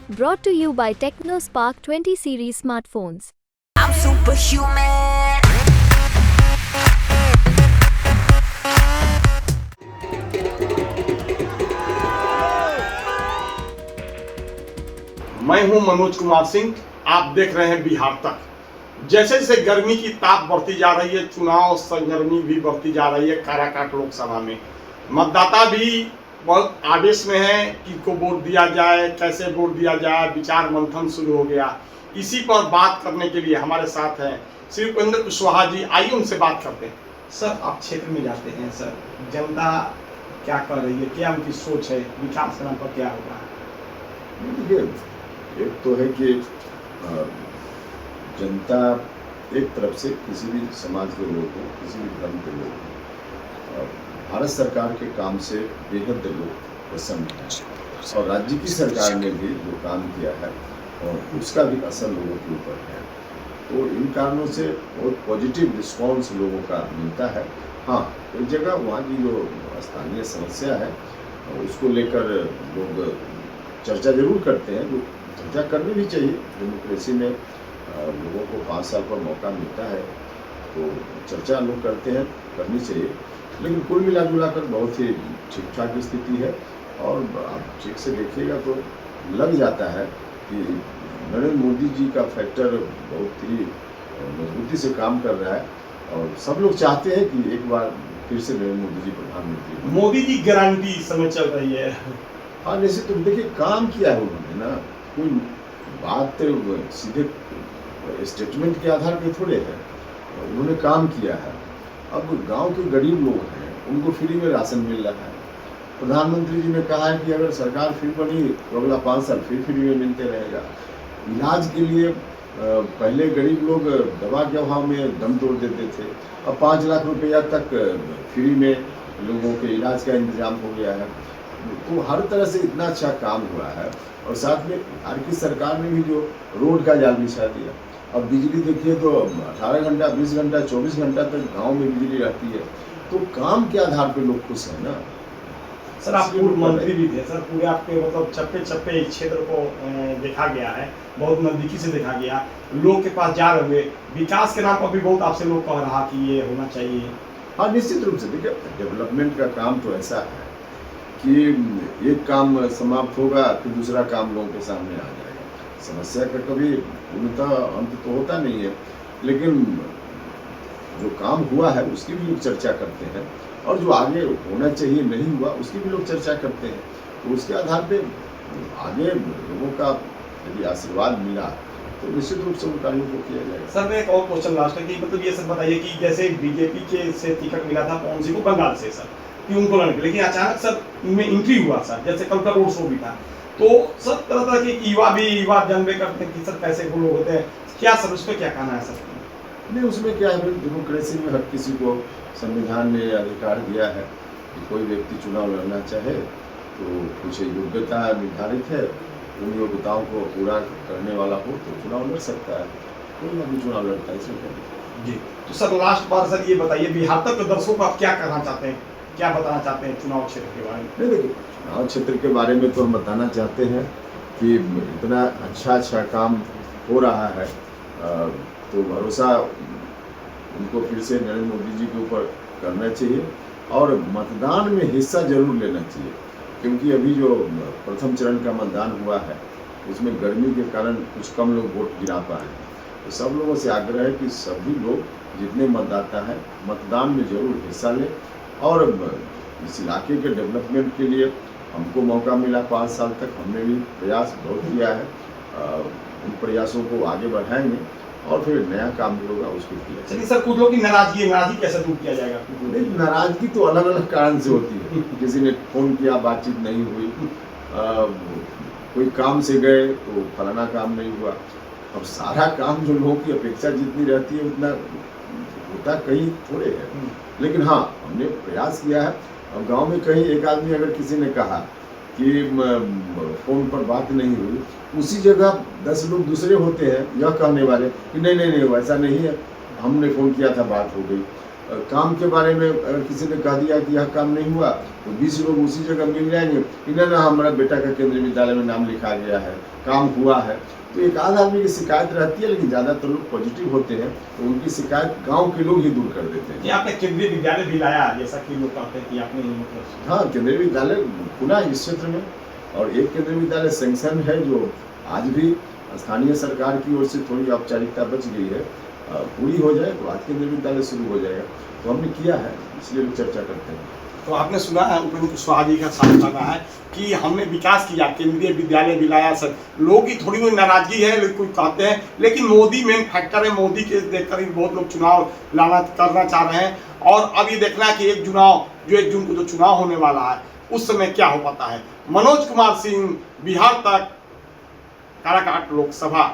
Brought to you by TechnoSpark 20 series smartphones. I'm superhuman. मैं हूं मनोज कुमार सिंह। आप देख रहे हैं बिहार तक। जैसे जैसे गर्मी की ताप बढ़ती जा रही है, चुनाव सरगर्मी भी बढ़ती जा रही है। काराकाट लोकसभा में मतदाता भी बहुत आवेश में है कि को वोट दिया जाए, कैसे वोट दिया जाए। विचार मंथन शुरू हो गया। इसी पर बात करने के लिए हमारे साथ हैं श्री उपेंद्र कुशवाहा जी। आइए उनसे बात करते हैं। सर, आप क्षेत्र में जाते हैं, सर जनता क्या कर रही है, क्या उनकी सोच है, विकास के नाम पर क्या हो रहा है? देखिए, एक तो है कि जनता एक तरफ से किसी भी समाज के लोग हों, किसी भी धर्म के लोग हों, भारत सरकार के काम से बेहद लोग प्रसन्न हैं और राज्य की सरकार ने भी जो काम किया है और उसका भी असर लोगों के ऊपर है। तो इन कारणों से बहुत पॉजिटिव रिस्पॉन्स लोगों का मिलता है। हाँ, कई जगह वहाँ की जो स्थानीय समस्या है उसको लेकर लोग चर्चा जरूर करते हैं, जो चर्चा करनी भी चाहिए। डेमोक्रेसी में लोगों को 5 साल पर मौका मिलता है, तो चर्चा लोग करते हैं, करनी चाहिए। लेकिन कुल मिला जुला कर बहुत ही ठीक ठाक स्थिति है और आप ठीक से देखिएगा तो लग जाता है कि नरेंद्र मोदी जी का फैक्टर बहुत ही मजबूती से काम कर रहा है और सब लोग चाहते हैं कि एक बार फिर से नरेंद्र मोदी जी प्रधानमंत्री बने। मोदी जी गारंटी इस समय चल रही है। हाँ, जैसे तुम देखिए काम किया है उन्होंने ना, कोई बात सीधे स्टेटमेंट के आधार पे थोड़े है, उन्होंने काम किया है। अब गांव के गरीब लोग हैं, उनको फ्री में राशन मिल रहा है। प्रधानमंत्री जी ने कहा है कि अगर सरकार फिर बनी तो अगला 5 साल फिर फ्री में मिलते रहेगा। इलाज के लिए पहले गरीब लोग दवा के अभाव में दम तोड़ देते थे, अब 5 लाख रुपया तक फ्री में लोगों के इलाज का इंतजाम हो गया है। तो हर तरह से इतना अच्छा काम हुआ है और साथ में बिहार की सरकार ने भी जो रोड का जाल बिछा दिया। अब बिजली देखिए तो 18 घंटा, 20 घंटा, 24 घंटा तक गांव में बिजली रहती है। तो काम के आधार पे लोग खुश हैं ना। सर, आप पूर्व मंत्री भी थे सर, पूरे आपके मतलब चप्पे चप्पे इस क्षेत्र को देखा गया है, बहुत नजदीकी से देखा गया। लोग के पास जा रहे हुए विकास के नाम पर भी बहुत आपसे लोग कह रहा कि ये होना चाहिए। हाँ, निश्चित रूप से देखिए, डेवलपमेंट का काम तो ऐसा है कि एक काम समाप्त होगा फिर दूसरा काम लोगों के सामने आ जाएगा। समस्या का कभी पूर्णतः अंत तो होता नहीं है, लेकिन जो काम हुआ है उसकी भी लोग चर्चा करते हैं और जो आगे होना चाहिए नहीं हुआ उसकी भी लोग चर्चा करते हैं। तो उसके आधार पे आगे लोगों का यदि आशीर्वाद मिला तो निश्चित रूप से उन कार्यों को किया जाएगा। सर, मैं एक और क्वेश्चन लास्ट है कि मतलब ये सब बताइए कि जैसे बीजेपी के से टिकट मिला था पवन सिंह को बंगाल से सर कि उनको लड़के, लेकिन अचानक सर इनमें एंट्री हुआ सर, जैसे कल का रोड शो भी था, तो सब तरह तरह के युवा जानबे करते हैं कि सर कैसे वो लोग होते हैं। क्या सर उस पर क्या कहना है सर? नहीं, उसमें क्या है, डेमोक्रेसी में हर किसी को संविधान ने अधिकार दिया है कि कोई व्यक्ति चुनाव लड़ना चाहे तो कुछ योग्यता निर्धारित है, उन योग्यताओं को पूरा करने वाला हो तो चुनाव लड़ सकता है। कोई ना भी चुनाव लड़ता है इसमें जी। तो सर लास्ट बार सर ये बताइए, बिहार तक के दर्शकों को आप क्या कहना चाहते हैं, क्या बताना चाहते हैं चुनाव क्षेत्र के बारे में? नहीं, देखिए, चुनाव क्षेत्र के बारे में तो हम बताना चाहते हैं कि इतना अच्छा काम हो रहा है, तो भरोसा उनको फिर से नरेंद्र मोदी जी के ऊपर करना चाहिए और मतदान में हिस्सा जरूर लेना चाहिए, क्योंकि अभी जो प्रथम चरण का मतदान हुआ है उसमें गर्मी के कारण कुछ कम लोग वोट गिरा पाए हैं। तो सब लोगों से आग्रह है कि सभी लोग, जितने मतदाता हैं, मतदान में जरूर हिस्सा लें और इस इलाके के डेवलपमेंट के लिए हमको मौका मिला 5 साल तक, हमने भी प्रयास बहुत किया है। उन प्रयासों को आगे बढ़ाएंगे और फिर नया काम जो होगा उसको किया जाएगा। चलिए सर, कुछ लोग की नाराजगी कैसे दूर किया जाएगा? नाराजगी तो अलग अलग कारण से होती है। किसी ने फोन किया, बातचीत नहीं हुई, कोई काम से गए तो फलाना काम नहीं हुआ। अब सारा काम जो लोगों की अपेक्षा जितनी रहती है उतना होता कहीं थोड़े है, लेकिन हाँ, हमने प्रयास किया है। अब गांव में कहीं एक आदमी अगर किसी ने कहा कि फोन पर बात नहीं हुई, उसी जगह 10 लोग दूसरे होते हैं यह कहने वाले कि नहीं नहीं नहीं वैसा नहीं है, हमने फ़ोन किया था, बात हो गई। काम के बारे में अगर किसी ने कह दिया कि यह काम नहीं हुआ तो 20 लोग उसी जगह मिल जाएंगे, इन्हें ना हमारा बेटा का केंद्रीय विद्यालय में नाम लिखा गया है, काम हुआ है। तो एक आध आदमी की शिकायत रहती है, लेकिन ज़्यादातर लोग पॉजिटिव होते हैं, तो उनकी शिकायत गांव के लोग ही दूर कर देते हैं। ये आपने केंद्रीय विद्यालय भी लाया, जैसा कि लोग कहते हैं कि आपने मतलब हाँ, केंद्रीय विद्यालय खुला है इस क्षेत्र में, और एक केंद्रीय विद्यालय सैंक्शन है जो आज भी स्थानीय सरकार की ओर से थोड़ी औपचारिकता बच गई है, पूरी हो जाए तो आज केंद्रीय विद्यालय शुरू हो जाएगा। तो हमने किया है, इसलिए लोग चर्चा करते हैं। तो आपने सुना है उपेंद्र कुशवाहा जी का साफ कहना है कि हमने विकास किया, केंद्रीय विद्यालय भी लाया। सर लोगों की थोड़ी बहुत नाराजगी है, लोग कोई कहते हैं, लेकिन मोदी मेन फैक्टर है। मोदी के देखकर ही बहुत लोग चुनाव लाना करना चाह रहे हैं। और अब ये देखना है कि 1 जून को जो चुनाव होने वाला है उस समय क्या हो पाता है। मनोज कुमार सिंह, बिहार तक, काराकाट लोकसभा।